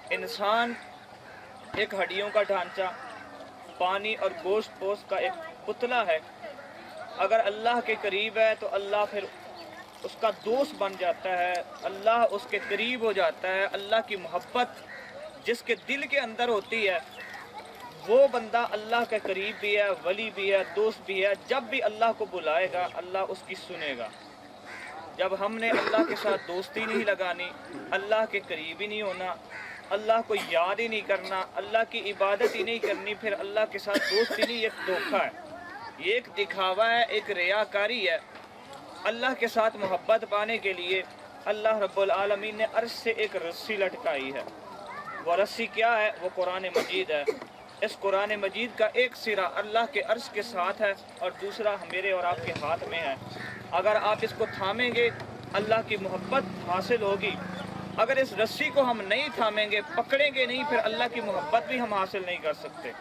انسان ایک ہڈیوں کا ڈھانچہ، پانی اور گوشت پوست کا ایک پتلا ہے۔ اگر اللہ کے قریب ہے تو اللہ پھر اس کا دوست بن جاتا ہے، اللہ اس کے قریب ہو جاتا ہے۔ اللہ کی محبت جس کے دل کے اندر ہوتی ہے وہ بندہ اللہ کے قریب بھی ہے، ولی بھی ہے، دوست بھی ہے۔ جب بھی اللہ کو بلائے گا اللہ اس کی سنے گا۔ جب ہم نے اللہ کے ساتھ دوستی نہیں لگانی، اللہ کے قریب ہی نہیں ہونا، اللہ کو یاد ہی نہیں کرنا، اللہ کی عبادت ہی نہیں کرنی، پھر اللہ کے ساتھ دوستی نہیں، ایک دھوکہ ہے، یہ ایک دکھاوا ہے، ایک ریاکاری ہے۔ اللہ کے ساتھ محبت پانے کے لیے اللہ رب العالمین نے عرش سے ایک رسی لٹکائی ہے۔ وہ رسی کیا ہے؟ وہ قرآن مجید ہے۔ اس قرآن مجید کا ایک سرا اللہ کے عرش کے ساتھ ہے اور دوسرا میرے اور آپ کے ہاتھ میں ہے۔ اگر آپ اس کو تھامیں گے اللہ کی محبت حاصل ہوگی، اگر اس رسی کو ہم نہیں تھامیں گے، پکڑیں گے نہیں، پھر اللہ کی محبت بھی ہم حاصل نہیں کر سکتے۔